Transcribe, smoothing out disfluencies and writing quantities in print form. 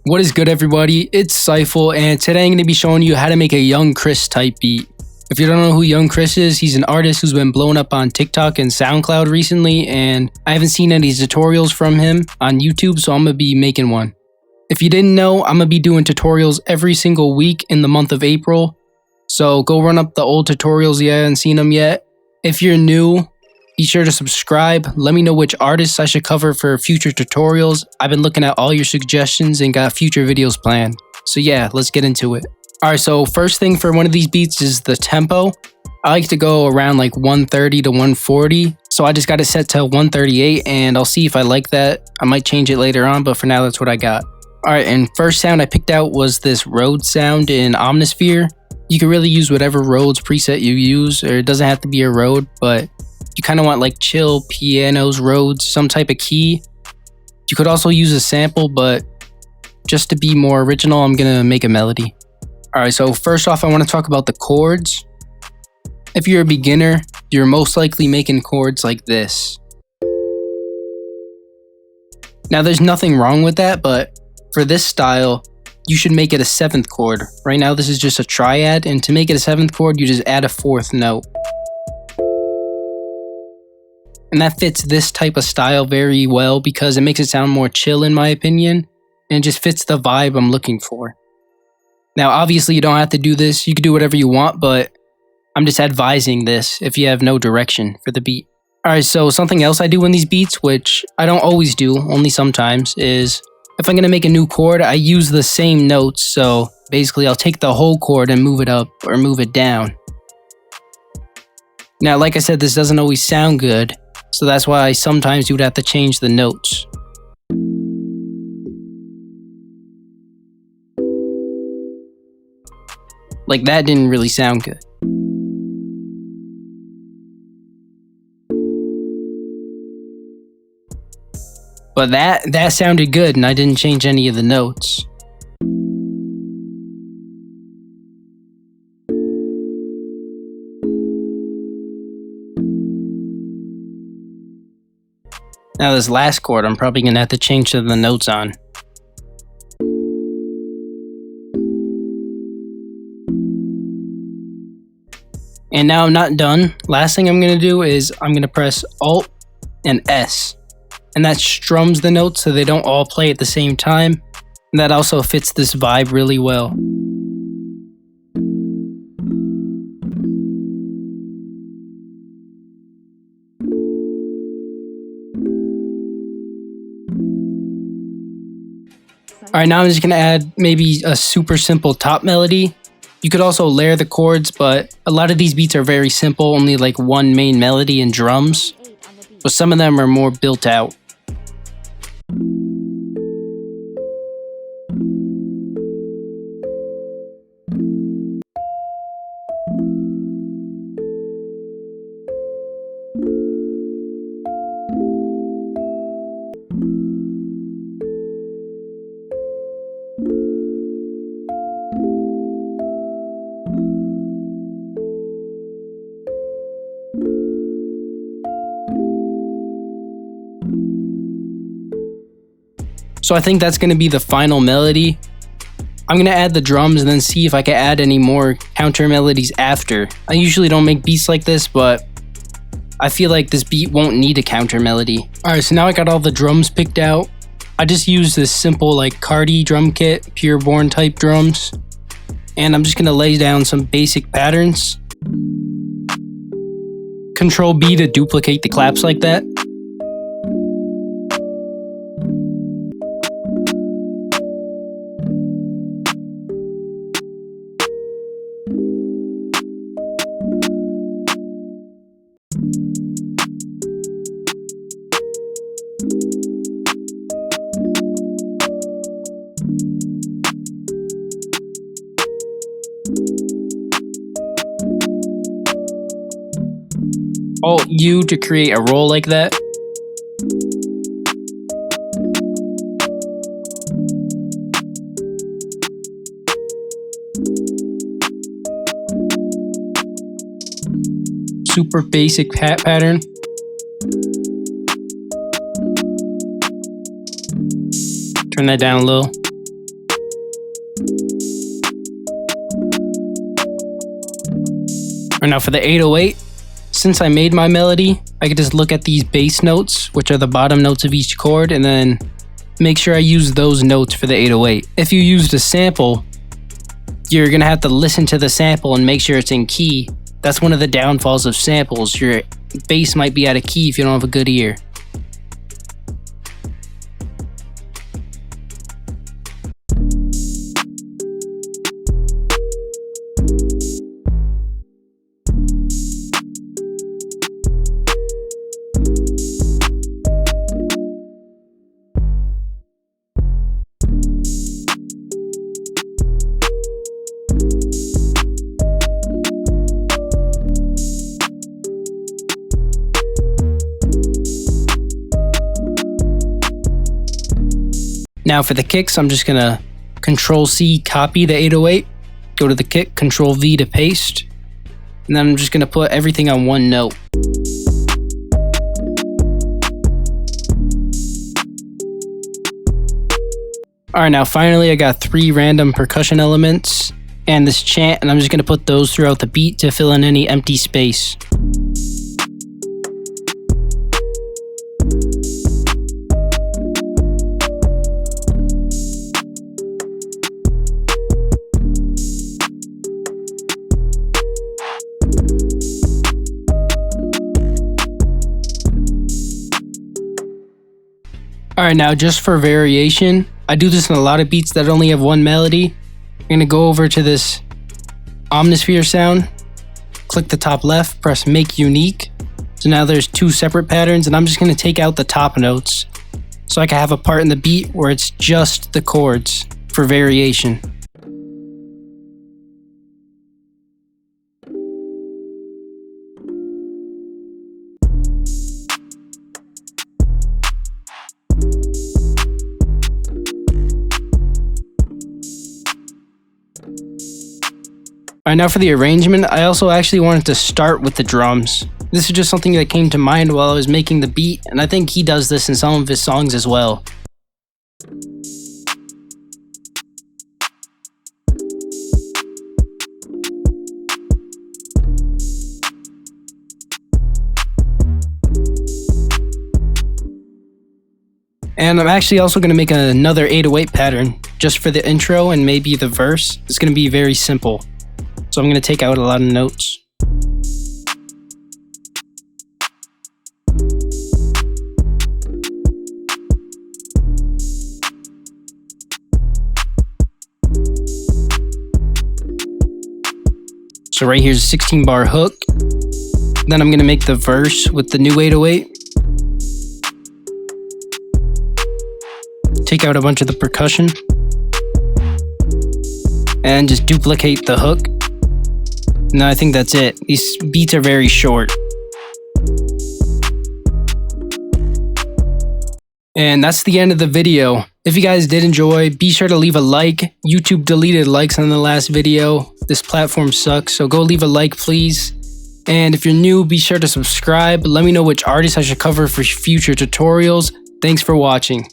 What is good, everybody? It's Cyfal, and today I'm going to be showing you how to make a YVNGXCHRIS type beat. If you don't know who YVNGXCHRIS is, he's an artist who's been blowing up on TikTok and SoundCloud recently, and I haven't seen any tutorials from him on YouTube, so I'm going to be making one. If you didn't know, I'm going to be doing tutorials every single week in the month of April, so go run up the old tutorials if you haven't seen them yet. If you're new, be sure to subscribe. Let me know which artists I should cover for future tutorials. I've been looking at all your suggestions and got future videos planned. So yeah, let's get into it. Alright, so first thing for one of these beats is the tempo. I like to go around like 130 to 140. So I just got it set to 138 and I'll see if I like that. I might change it later on, but for now that's what I got. Alright, and first sound I picked out was this Rhodes sound in Omnisphere. You can really use whatever Rhodes preset you use, or it doesn't have to be a Rode, but you kind of want like chill pianos, Rhodes, some type of key. You could also use a sample, but just to be more original, I'm gonna make a melody. Alright, so first off I want to talk about the chords. If you're a beginner, you're most likely making chords like this. Now there's nothing wrong with that, but for this style, you should make it a 7th chord. Right now this is just a triad, and to make it a 7th chord, you just add a 4th note. And that fits this type of style very well because it makes it sound more chill in my opinion, and it just fits the vibe I'm looking for. Now obviously you don't have to do this, you can do whatever you want, but I'm just advising this if you have no direction for the beat. Alright, so something else I do in these beats, which I don't always do, only sometimes, is if I'm going to make a new chord, I use the same notes. So basically I'll take the whole chord and move it up or move it down. Now like I said, this doesn't always sound good, so that's why sometimes you would have to change the notes. Like that didn't really sound good. But that sounded good and I didn't change any of the notes. Now this last chord, I'm probably going to have to change the notes on. And now I'm not done. Last thing I'm going to do is I'm going to press Alt and S. And that strums the notes so they don't all play at the same time. And that also fits this vibe really well. Alright, now I'm just going to add maybe a super simple top melody. You could also layer the chords, but a lot of these beats are very simple, only like one main melody and drums. But some of them are more built out. So I think that's going to be the final melody. I'm going to add the drums and then see if I can add any more counter melodies after. I usually don't make beats like this, but I feel like this beat won't need a counter melody. Alright, so now I got all the drums picked out. I just used this simple like Cardi drum kit, Pure Born type drums. And I'm just going to lay down some basic patterns. Control B to duplicate the claps like that. Alt U to create a roll like that. Super basic pattern. Turn that down a little. Alright, now for the 808, since I made my melody, I could just look at these bass notes, which are the bottom notes of each chord, and then make sure I use those notes for the 808. If you used a sample, you're gonna have to listen to the sample and make sure it's in key. That's one of the downfalls of samples. Your bass might be out of key if you don't have a good ear. Now for the kicks, I'm just gonna Control-C copy the 808, go to the kick, Control-V to paste, and then I'm just gonna put everything on one note. Alright, now finally I got 3 random percussion elements and this chant, and I'm just gonna put those throughout the beat to fill in any empty space. Alright, now just for variation, I do this in a lot of beats that only have one melody. I'm going to go over to this Omnisphere sound, click the top left, press Make Unique. So now there's 2 separate patterns, and I'm just going to take out the top notes so I can have a part in the beat where it's just the chords for variation. Alright, now for the arrangement, I also actually wanted to start with the drums. This is just something that came to mind while I was making the beat, and I think he does this in some of his songs as well. And I'm actually also going to make another 808 pattern just for the intro and maybe the verse. It's going to be very simple. So I'm going to take out a lot of notes. So right here's a 16-bar hook. Then I'm going to make the verse with the new 808. Take out a bunch of the percussion. And just duplicate the hook. No, I think that's it. These beats are very short. And that's the end of the video. If you guys did enjoy, be sure to leave a like. YouTube deleted likes on the last video. This platform sucks, so go leave a like, please. And if you're new, be sure to subscribe. Let me know which artists I should cover for future tutorials. Thanks for watching.